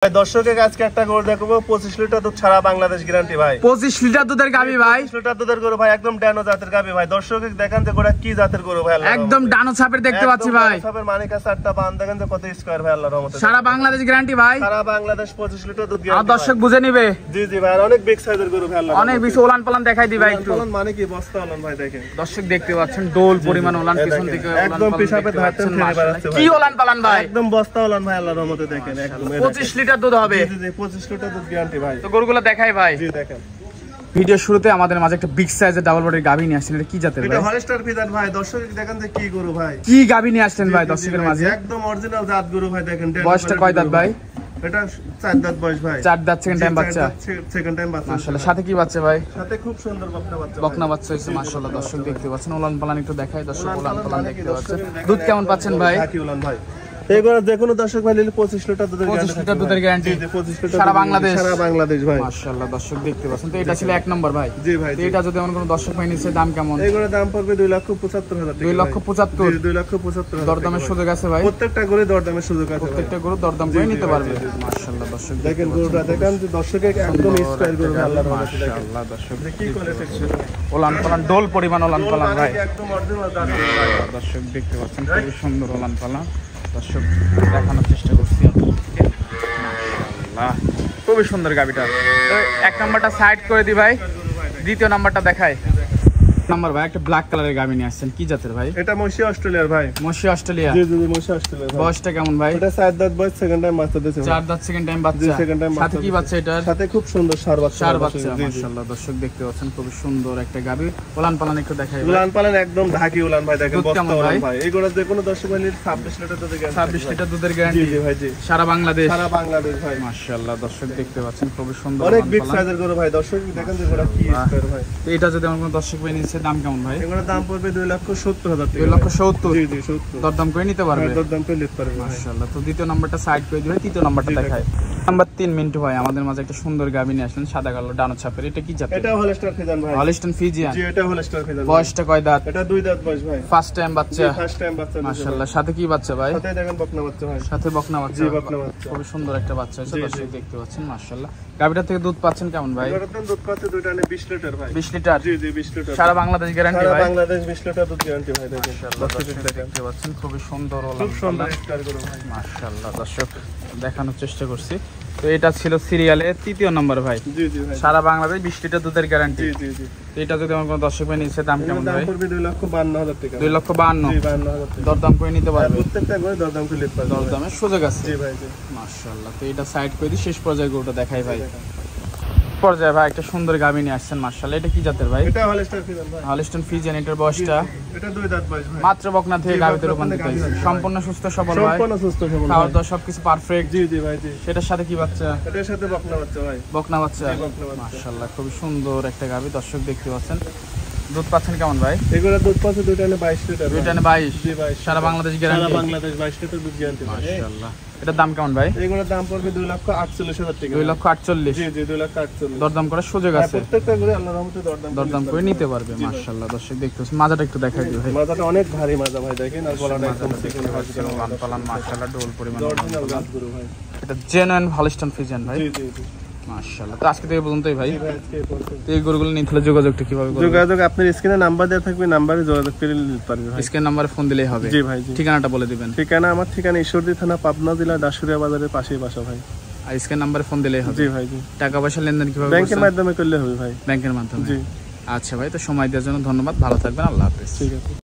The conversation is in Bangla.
দর্শকের আজকে একটা গরু দেখাবো 25 লিটার দুধ সারা বাংলাদেশ গ্যারান্টি ভাই। 25 লিটার দুধের গাবি ভাই, 25 লিটার দুধের গরু ভাই, একদম ডানো জাতের গাবি ভাই। দর্শককে দেখান যে গোটা কি জাতের গরু ভাই, একদম ডানো ছাপের দেখতে পাচ্ছি ভাই। ডানো ছাপের মানে কাছে একটা বান দেখেন যে কত স্কয়ার ভাই, আল্লাহর রহমতে সারা বাংলাদেশ গ্যারান্টি ভাই, সারা বাংলাদেশ 25 লিটার দুধ আর গ্যারান্টি। দর্শক বুঝে নিবে। জি জি ভাই, অনেক বিগ সাইজের গরু ভাই, আল্লাহর অনেক বেশি ওলান পালান দেখাই দি ভাই একটু। ওলান মানে কি বস্তা ওলান ভাই, দেখেন দর্শক দেখতে পাচ্ছেন ডোল পরিমাণ ওলান পিছন থেকে একদম পিছাপে ধারতে ফেলে বেড়াচ্ছে ভাই। কি ওলান পালান ভাই, একদম বস্তা ওলান ভাই, আল্লাহর রহমতে দেখেন একদম 25 লিটার দুধ হবে। জি জি 25 লিটার দুধ গ্যারান্টি ভাই। তো গরুগুলো দেখাই ভাই। জি দেখেন, ভিডিও শুরুতে আমাদের মাঝে একটা বিগ সাইজের ডাবল বডির গাবি নিয়ে আসছেন, এটা কি জাতের এটা ভাই? হলস্টার ফিজান ভাই। দর্শক দেখেন যে কি গরু ভাই, কি গাবি নিয়ে আসছেন ভাই দর্শকের মাঝে? একদম অরিজিনাল জাত গরু ভাই, দেখেন বয়সটা কয় দাঁত ভাই? এটা 4 দাঁত বয়স ভাই। 4 দাঁত সেকেন্ড টাইম বাচ্চা, সেকেন্ড টাইম বাচ্চা মাশাআল্লাহ। সাথে কি বাচ্চা ভাই? সাথে খুব সুন্দর বকনা বাচ্চা, বকনা বাচ্চা হইছে মাশাআল্লাহ। দর্শক দেখতে পাচ্ছেন ওলান পালান একটু দেখাই। দর্শক ওলান পালান দেখতে পাচ্ছেন। দুধ কেমন পাচ্ছেন ভাই? ঢাকি উলান ভাই। এগুলো যে কোনো দর্শক ভাই নিলে 25 লিটার দুধের 25 লিটার দুধের গ্যারান্টি, 25 লিটার সারা বাংলাদেশ, সারা বাংলাদেশ ভাই মাশাআল্লাহ। দর্শক দেখতে পাচ্ছেন। তো এটা ছিল এক নম্বর ভাই। জি ভাই। তো এটা যদি এমন কোনো দর্শক ভাই নিচে দাম কেমন? এগুলোর দাম পড়বে 2,75,000 টাকা। 2,75,000 2,75,000 দরদামের সুযোগ আছে ভাই? প্রত্যেকটা গরু দরদামের সুযোগ আছে, প্রত্যেকটা গরু দরদাম করে নিতে পারবে মাশাআল্লাহ। দর্শক দেখেন গরুটা দেখেন যে দর্শকের একদম স্টাইল গরু ভাই, আল্লাহর রহমতে দেখেন মাশাআল্লাহ। দর্শক কি কোয়ালিটি ওলান পালান ডোল পরিমাণ ওলান পালান ভাই। একদম অরিজিনাল জাত গরু ভাই। দর্শক দেখতে পাচ্ছেন খুবই সুন্দর ওলান পালান। দর্শক দেখানোর চেষ্টা করছি আপনাদেরকে। মাশাআল্লাহ খুবই সুন্দর গাবিটা। তো এক নাম্বারটা সাইড করে দি ভাই, দ্বিতীয় নাম্বারটা দেখাই। নাম্বার ভাই একটা ব্ল্যাক কালারের গাবি নিয়ে আসছেন, কি জাতের ভাই? এটা মশি অস্ট্রেলিয়ার ভাই। মশি অস্ট্রেলিয়া? জি জি মশি অস্ট্রেলিয়ার ভাই। বয়সটা কেমন ভাই? এটা 4 দাঁত বয়স, সেকেন্ড টাইম বাচ্চা দিয়েছে। 4 দাঁত সেকেন্ড টাইম বাচ্চা। সাথে কি বাচ্চা এটার? সাথে খুব সুন্দর সার বাচ্চা। সার বাচ্চা মাশাআল্লাহ। দর্শক দেখতে পাচ্ছেন খুবই সুন্দর একটা গাবি। ওলান পালান একটু দেখাই। উলান পালান একদম ঢাকি উলান ভাই, দেখেন দুধ বস্তা কেমন উলান ভাই? ভাই। এইগুলো যে কোনো দর্শক ভাই নিলে 26 লিটার দুধের গ্যারান্টি। 26 লিটার দুধের জি গ্যারান্টি জি ভাই জি। সারা বাংলাদেশ, সারা বাংলাদেশ ভাই মাশাআল্লাহ। দর্শক দেখতে পাচ্ছেন খুবই সুন্দর অনেক ওলান বিগ পালান। সাইজের গরু ভাই। দর্শক দেখেন যে গোটা কি স্কয়ার ভাই। তো এটা যদি আমার কোনো দর্শক ভাই নিচ্ছে দাম কেমন ভাই? এগুলোর দাম পড়বে 2,70,000 টাকা। 2,70,000 জি জি 70 দরদাম করে নিতে পারবে দরদাম করে নিতে পারবে ভাই। মাশাআল্লাহ। তো দ্বিতীয় নাম্বারটা সাইড করে দিবে, তৃতীয় নাম্বারটা দেখায়। নাম্বার 3 মিন্টু ভাই আমাদের মাঝে একটা সুন্দর গাবি নিয়ে আসলেন, সাদা কালো ডানো ছাপের। এটা কি জাতের? এটা হলস্টার ফিজান ভাই। Holstein Friesian? জি এটা হলস্টার ফিজান। বয়সটা কয় দাঁত? এটা 2 দাঁত বয়স ভাই। ফার্স্ট টাইম বাচ্চা? ফার্স্ট টাইম বাচ্চা দিয়েছে মাশাআল্লাহ। সাথে কি বাচ্চা ভাই? সাথে দেখেন বকনা বাচ্চা ভাই। সাথে বকনা বাচ্চা? জি বকনা বাচ্চা। খুবই সুন্দর একটা বাচ্চা হয়েছে, দর্শক দেখতে পাচ্ছেন মাশাআল্লাহ। গাবিটা থেকে দুধ পাচ্ছেন কেমন ভাই? এগুলোর দাম দুধ পাচ্ছে দুইটা নে 20 লিটার ভাই। 20 লিটার? জি জি 20 লিটার। সারা বাংলাদেশ গ্যারান্টি সারা ভাই? বাংলাদেশ 20 লিটার দুধ গ্যারান্টি ভাই, দেখেন মাশাআল্লাহ। দর্শক দেখতে পাচ্ছেন খুবই সুন্দর ওলান খুব সুন্দর পালান। স্টাইল গরু ভাই। মাশাআল্লাহ। দর্শক দেখানোর চেষ্টা করছি। তো এটা ছিল সিরিয়ালে তৃতীয় নম্বর ভাই। জি জি ভাই। সারা বাংলাদেশ 20 লিটার দুধের গ্যারান্টি। জি জি জি। তো এটা যদি আমার কোনো দর্শক ভাই নিচ্ছে দাম কেমন দাম ভাই? পড়বে 2,52,000 টাকা। 2,52,000 জি 52,000 টাকা। দরদাম করে নিতে পারবে? প্রত্যেকটা করে দরদাম করে নিতে পারবে। দরদামের সুযোগ আছে? জি ভাই জি। মাশাআল্লাহ। তো এটা সাইড করে দিই, শেষ পর্যায়ে গরুটা দেখাই ভাই। পর্যায়ে ভাই একটা সুন্দর গাবি নিয়ে আসছেন মাশাআল্লাহ। এটা কি জাতের ভাই? এটা হলস্টার ফিজান ভাই। Holstein Friesian. এটার বয়সটা? এটা 2 দাঁত বয়স ভাই। মাত্র বকনা থেকে গাবিতে রূপান্তরিত হয়েছে, সম্পূর্ণ সুস্থ সবল ভাই? সম্পূর্ণ সুস্থ সবল খাওয়া ভাই। দাওয়া সবকিছু পারফেক্ট? জি জি ভাই জি। সেটার সাথে কি বাচ্চা? এটার সাথে বকনা বাচ্চা ভাই। বকনা বাচ্চা? বকনা বাচ্চা। মাশাআল্লাহ খুবই সুন্দর একটা গাবি, দর্শক দেখতে পাচ্ছেন। দুধ পাচ্ছেন কেমন ভাই? এগুলো দুধ পাচ্ছে দুইটা নে 22 লিটার। দুইটা নে 22? জি 22। সারা বাংলাদেশ সারা গ্যারান্টি? বাংলাদেশ 22 লিটার দুধ গ্যারান্টি ভাই। মাশাআল্লাহ। এটার দাম কেমন ভাই? এগুলোর দাম পড়বে 2,48,000 টাকা। 2,48,000 জি জি 2,48,000। দরদাম করার সুযোগ আছে? প্রত্যেকটা করে আল্লাহর রহমতে দরদাম করে নিতে পারবে মাশাআল্লাহ। দর্শক দেখতে পাচ্ছেন মাজাটা একটু দেখাই দিও ভাই। মাজাটা অনেক ভারী মাজা ভাই, দেখেন আর গলাটা একদম চিকন ভাজা ওলান পালান মাশাআল্লাহ ডোল পরিমাণ। অরিজিনাল জাত গরু ভাই। এটা জেনুইন হলিস্টাইন ফ্রিজিয়ান ভাই? জি জি জি। মাশাআল্লাহ। তো আজকে থেকে পর্যন্তই ভাই। জি ভাই আজকে এই পর্যন্ত। তো এই গরুগুলো নিতে হলে যোগাযোগটা কিভাবে করব? যোগাযোগ আপনার স্ক্রিনে নাম্বার দেওয়া থাকবে, নাম্বারে যোগাযোগ করে নিতে পারবে ভাই। স্ক্রিন নম্বরে ফোন দিলেই হবে? জি ভাই জি। ঠিকানাটা বলে দিবেন। ঠিকানা আমার ঠিকানা ঈশ্বরদী থানা, পাবনা জেলা, দাসুরিয়া বাজারের পাশেই বাসা ভাই। আর স্ক্রিন নম্বরে ফোন দিলেই হবে? জি ভাই জি। টাকা পয়সা লেনদেন কিভাবে ব্যাংকের করছেন? মাধ্যমে করলে হবে ভাই। ব্যাংকের মাধ্যমে? জি আচ্ছা ভাই, তো সময় দেওয়ার জন্য ধন্যবাদ, ভালো থাকবেন, আল্লাহ হাফেজ। ঠিক আছে।